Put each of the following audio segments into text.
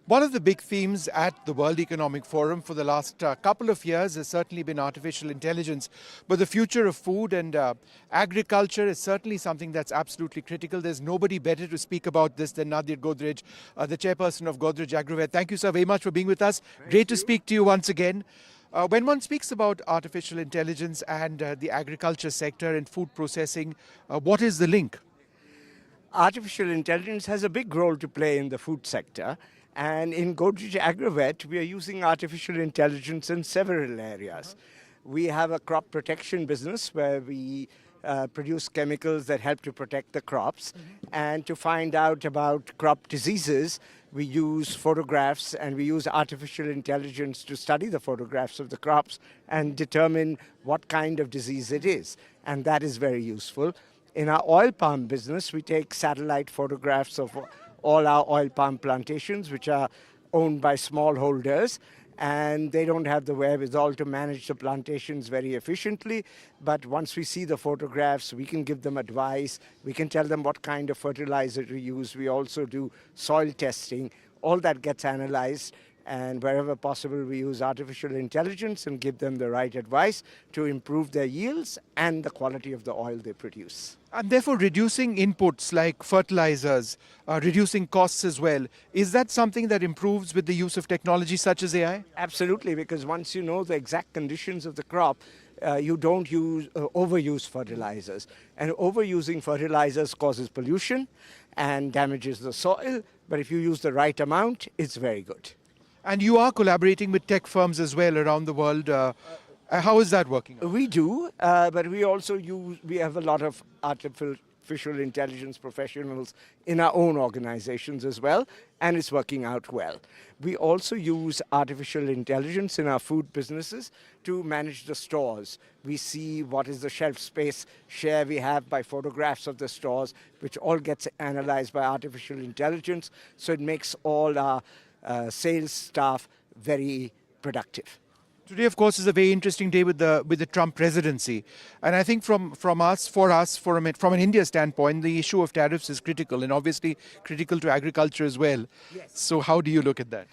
One of the big themes at the World Economic Forum for the last couple of years has certainly been artificial intelligence. But the future of food and agriculture is certainly something that's absolutely critical. There's nobody better to speak about this than Nadir Godrej, the Chairperson of Godrej Agrovet. Thank you, sir, very much for being with us. Great to speak to you once again. When one speaks about artificial intelligence and the agriculture sector and food processing, what is the link? Artificial intelligence has a big role to play in the food sector. And in GodrejAgrovet, we are using artificial intelligence in several areas. We have a crop protection business where we produce chemicals that help to protect the crops. And to find out about crop diseases, we use photographs and we use artificial intelligence to study the photographs of the crops and determine what kind of disease it is. And that is very useful. In our oil palm business, we take satellite photographs of all our oil palm plantations, which are owned by smallholders, and they don't have the wherewithal to manage the plantations very efficiently. But once we see the photographs, we can give them advice. We can tell them what kind of fertilizer to use. We also do soil testing. All that gets analyzed. And wherever possible, we use artificial intelligence and give them the right advice to improve their yields and the quality of the oil they produce. And therefore, reducing inputs like fertilizers, reducing costs as well, is that something that improves with the use of technology such as AI? Absolutely, because once you know the exact conditions of the crop, you don't overuse fertilizers. And overusing fertilizers causes pollution and damages the soil. But if you use the right amount, it's very good. And you are collaborating with tech firms as well around the world. How is that working? We do, but we also we have a lot of artificial intelligence professionals in our own organizations as well, and it's working out well. We also use artificial intelligence in our food businesses to manage the stores. We see what is the shelf space share we have by photographs of the stores, which all gets analyzed by artificial intelligence, so it makes all our sales staff very productive. Today, of course, is a very interesting day with the Trump presidency, and I think from an India standpoint, the issue of tariffs is critical, and obviously critical to agriculture as well. Yes. So, how do you look at that?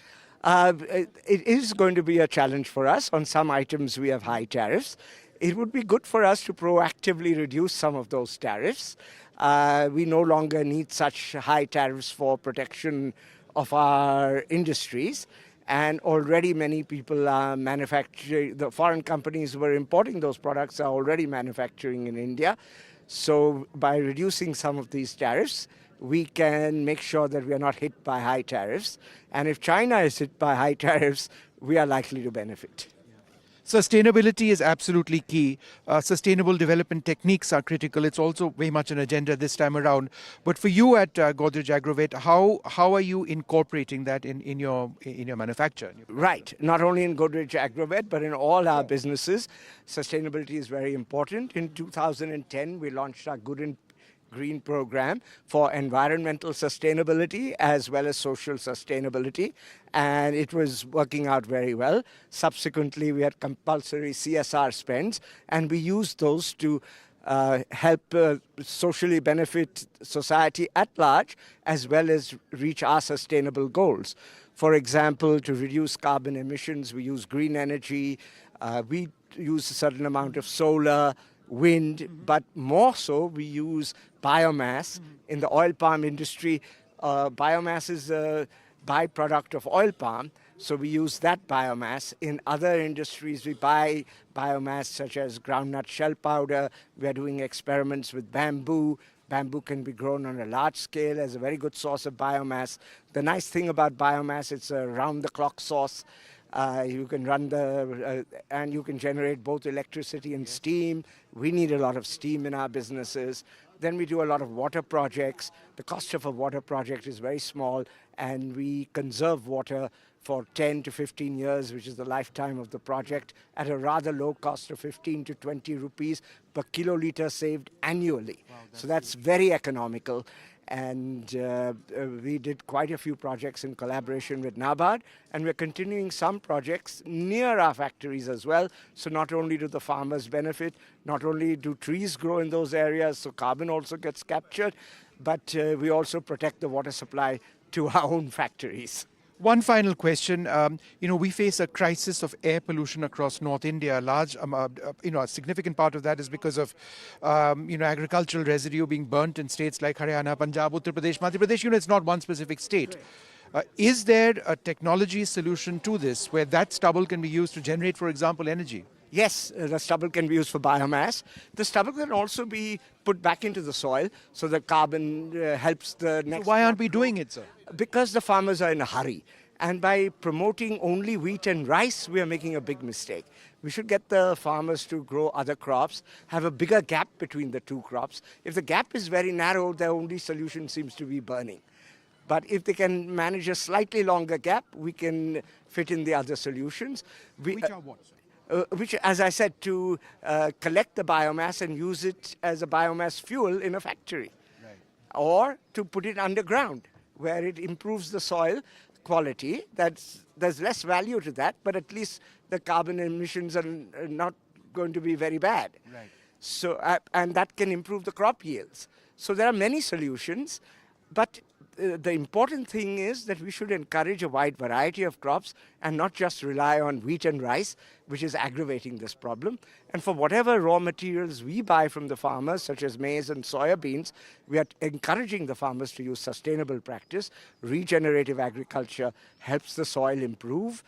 It is going to be a challenge for us. On some items, we have high tariffs. It would be good for us to proactively reduce some of those tariffs. We no longer need such high tariffs for protection of our industries, and already many people are manufacturing. The foreign companies who are importing those products are already manufacturing in India. So by reducing some of these tariffs, we can make sure that we are not hit by high tariffs. And if China is hit by high tariffs, we are likely to benefit. Sustainability is absolutely key. Sustainable development techniques are critical. It's also very much an agenda this time around. But for you at Godrej Agrovet, how are you incorporating that in your manufacture? Right. Not only in Godrej Agrovet, but in all our businesses, sustainability is very important. In 2010, we launched our Good and Green program for environmental sustainability as well as social sustainability, and it was working out very well. Subsequently, we had compulsory CSR spends, and we used those to help socially benefit society at large as well as reach our sustainable goals. For example, to reduce carbon emissions, we use green energy, we use a certain amount of solar, wind, but more so we use biomass. In the oil palm industry, biomass is a byproduct of oil palm, so we use that biomass. In other industries, we buy biomass such as groundnut shell powder. We are doing experiments with bamboo. Bamboo can be grown on a large scale as a very good source of biomass. The nice thing about biomass, it's a round-the-clock source. You can run and you can generate both electricity and steam. We need a lot of steam in our businesses. Then we do a lot of water projects. The cost of a water project is very small, and we conserve water for 10 to 15 years, which is the lifetime of the project, at a rather low cost of 15 to 20 rupees per kiloliter saved annually. Wow, so that's very economical. And we did quite a few projects in collaboration with NABARD, and we're continuing some projects near our factories as well. So not only do the farmers benefit, not only do trees grow in those areas, so carbon also gets captured, but we also protect the water supply to our own factories. One final question. We face a crisis of air pollution across North India. A significant part of that is because of, agricultural residue being burnt in states like Haryana, Punjab, Uttar Pradesh, Madhya Pradesh. It's not one specific state. Is there a technology solution to this where that stubble can be used to generate, for example, energy? Yes, the stubble can be used for biomass. The stubble can also be put back into the soil so the carbon helps the next. So why aren't we doing it, sir? Because the farmers are in a hurry. And by promoting only wheat and rice, we are making a big mistake. We should get the farmers to grow other crops, have a bigger gap between the two crops. If the gap is very narrow, their only solution seems to be burning. But if they can manage a slightly longer gap, we can fit in the other solutions. Which are what, sir? Which, as I said, to collect the biomass and use it as a biomass fuel in a factory. Right. Or to put it underground, where it improves the soil quality. There's less value to that, but at least the carbon emissions are not going to be very bad. Right. So, and that can improve the crop yields. So there are many solutions, but the important thing is that we should encourage a wide variety of crops and not just rely on wheat and rice, which is aggravating this problem. And for whatever raw materials we buy from the farmers, such as maize and soya beans, we are encouraging the farmers to use sustainable practice. Regenerative agriculture helps the soil improve,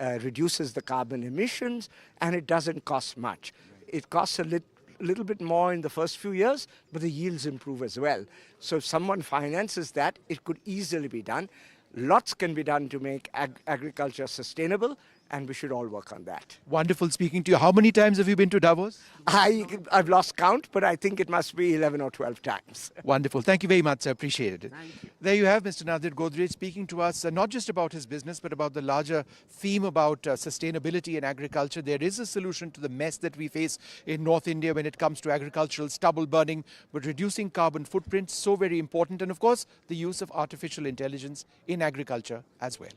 reduces the carbon emissions, and it doesn't cost much. It costs a little bit more in the first few years, but the yields improve as well. So if someone finances that, it could easily be done. Lots can be done to make agriculture sustainable, and we should all work on that. Wonderful speaking to you. How many times have you been to Davos? I've lost count, but I think it must be 11 or 12 times. Wonderful. Thank you very much, sir. Appreciate it. Thank you. There you have Mr. Nadir Godrej speaking to us, not just about his business, but about the larger theme about sustainability in agriculture. There is a solution to the mess that we face in North India when it comes to agricultural stubble burning, but reducing carbon footprint, so very important. And of course, the use of artificial intelligence in agriculture as well.